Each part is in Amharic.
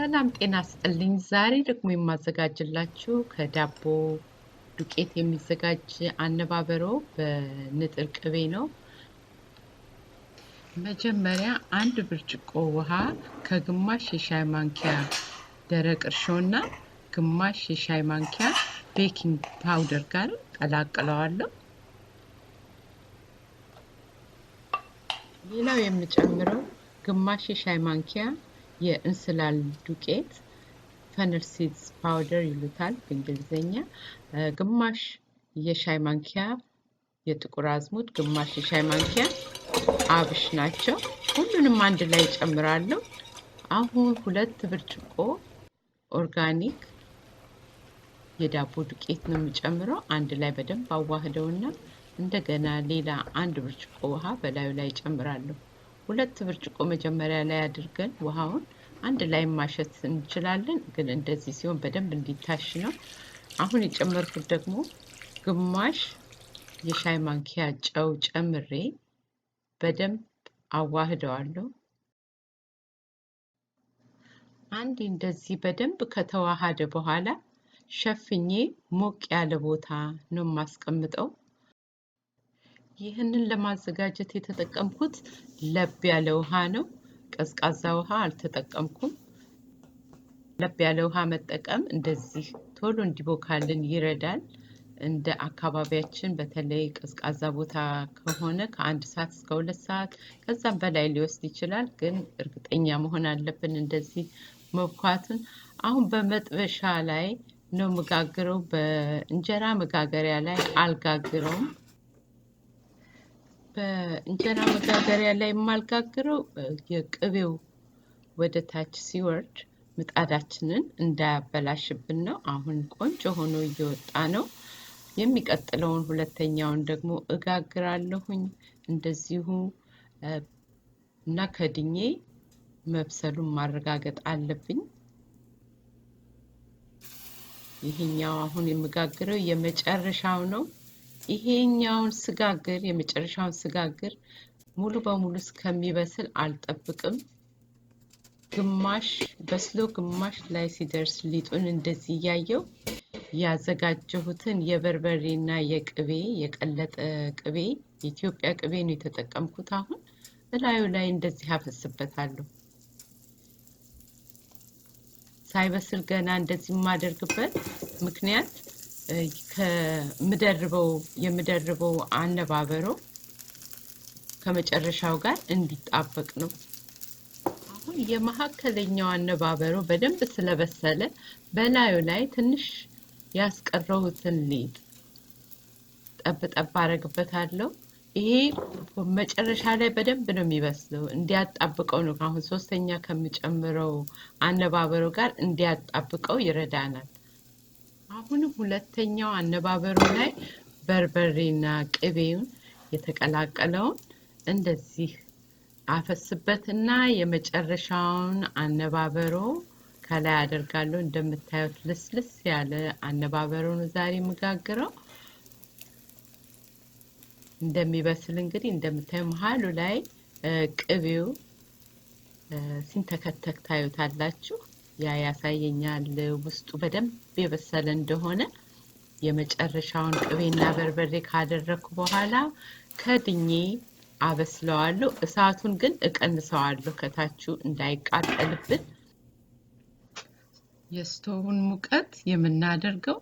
ሰላም ጤና ይስጥልኝ። ዛሬ ደግሞ የማዘጋጅላችሁ ከዳቦ ዱቄት የሚዘጋጅ አነባበሮ በንጥር ቅቤ ነው። መጀመሪያ አንድ ብርጭቆ ውሃ ከግማሽ የሻይ ማንኪያ ደረቅ እርሾና ግማሽ የሻይ ማንኪያ ቤኪንግ ፓውደር ጋር ቀላቅለዋለሁ። ሌላው የምጨምረው ግማሽ የሻይ ማንኪያ የእንስላል ዱቄት ፈነርሲድ ፓውደር ይሉታል በእንግሊዘኛ፣ ግማሽ የሻይ ማንኪያ የጥቁር አዝሙድ፣ ግማሽ የሻይ ማንኪያ አብሽ ናቸው። ሁሉንም አንድ ላይ ጨምራለሁ። አሁን 2 ብርጭቆ ኦርጋኒክ የዳቦ ዱቄት ነው የምጨምረው። አንድ ላይ በደንብ አዋህደውና እንደገና ሌላ 1 ብርጭቆ ውሃ በላዩ ላይ ጨምራለሁ። 2 ብርጭቆ መጀመሪያ ላይ አድርገን ውሃውን አንድ ላይ ማሸት እንችላለን፣ ግን እንደዚህ ሲሆን በደንብ እንዲታሽ ነው። አሁን የጨመርኩት ደግሞ ግማሽ የሻይ ማንኪያ ጨው ጨምሬ በደንብ አዋህደዋለሁ። አንዴ እንደዚህ በደንብ ከተዋሃደ በኋላ ሸፍኜ ሞቅ ያለ ቦታ ነው ማስቀምጠው። ይህንን ለማዘጋጀት የተጠቀምኩት ለብ ያለ ውሃ ነው። ቀዝቃዛ ውሃ አልተጠቀምኩም። ለብ ያለ ውሃ መጠቀም እንደዚህ ቶሎ እንዲቦካልን ይረዳል። እንደ አካባቢያችን በተለይ ቀዝቃዛ ቦታ ከሆነ ከ1 ሰዓት እስከ 2 ሰዓት ከዛም በላይ ሊወስድ ይችላል፣ ግን እርግጠኛ መሆን አለብን እንደዚህ መብኳቱን። አሁን በመጥበሻ ላይ ነው መጋገረው፣ በእንጀራ መጋገሪያ ላይ አልጋግረውም። በእንጀራ መጋገሪያ ላይ የማልጋግረው የቅቤው ወደ ታች ሲወርድ ምጣዳችንን እንዳያበላሽብን ነው። አሁን ቆንጆ ሆኖ እየወጣ ነው። የሚቀጥለውን ሁለተኛውን ደግሞ እጋግራለሁኝ እንደዚሁ እና ከድኜ መብሰሉን ማረጋገጥ አለብኝ። ይሄኛው አሁን የምጋግረው የመጨረሻው ነው። ይሄኛውን ስጋግር የመጨረሻውን ስጋግር ሙሉ በሙሉ እስከሚበስል አልጠብቅም። ግማሽ በስሎ ግማሽ ላይ ሲደርስ ሊጡን እንደዚህ እያየው ያዘጋጀሁትን የበርበሬና የቅቤ የቀለጠ ቅቤ የኢትዮጵያ ቅቤ ነው የተጠቀምኩት። አሁን በላዩ ላይ እንደዚህ አፈስበታለሁ። ሳይበስል ገና እንደዚህ የማደርግበት ምክንያት የምደርበው አነባበሮ ከመጨረሻው ጋር እንዲጣበቅ ነው። አሁን የመካከለኛው አነባበሮ በደንብ ስለበሰለ በላዩ ላይ ትንሽ ያስቀረውትን ሊጥ ጠብ አረግበታለሁ። ይሄ መጨረሻ ላይ በደንብ ነው የሚበስለው፣ እንዲያጣብቀው ነው። አሁን ሶስተኛ ከመጨመረው አነባበሮ ጋር እንዲያጣብቀው ይረዳናል። አሁን ሁለተኛው አነባበሮ ላይ በርበሬና ቅቤውን የተቀላቀለውን እንደዚህ አፈስበትና የመጨረሻውን አነባበሮ ከላይ አደርጋለሁ። እንደምታዩት ልስልስ ያለ አነባበሮ ነው ዛሬ መጋገረው። እንደሚበስል እንግዲህ እንደምታዩ መሃሉ ላይ ቅቤው ሲንተከተክ ታዩታላችሁ። ያ ያሳየኛል ውስጡ በደንብ የበሰለ እንደሆነ። የመጨረሻውን ቅቤና በርበሬ ካደረኩ በኋላ ከድኜ አበስለዋለሁ። እሳቱን ግን እቀንሰዋለሁ ከታቹ እንዳይቃጠልብን። የስቶቭን ሙቀት የምናደርገው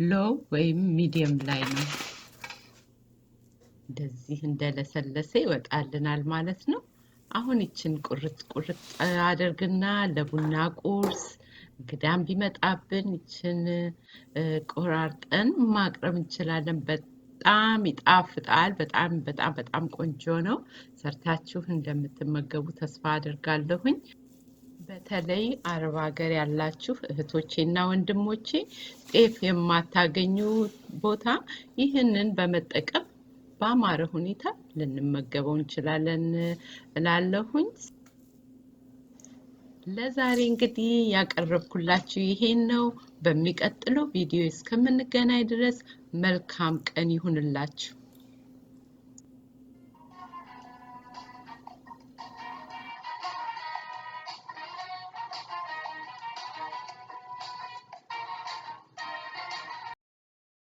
ሎው ወይም ሚዲየም ላይ ነው። እንደዚህ እንደለሰለሰ ይወጣልናል ማለት ነው። አሁን ይችን ቁርጥ አድርግና ለቡና ቁርስ እንግዳም ቢመጣብን ይችን ቆራርጠን ማቅረብ እንችላለን። በጣም ይጣፍጣል። በጣም ቆንጆ ነው። ሰርታችሁ እንደምትመገቡ ተስፋ አደርጋለሁኝ። በተለይ አረብ ሀገር ያላችሁ እህቶቼና ወንድሞቼ ጤፍ የማታገኙ ቦታ ይህንን በመጠቀም በአማረ ሁኔታ ልንመገበው እንችላለን እላለሁኝ። ለዛሬ እንግዲህ ያቀረብኩላችሁ ይሄን ነው። በሚቀጥለው ቪዲዮ እስከምንገናኝ ድረስ መልካም ቀን ይሁንላችሁ።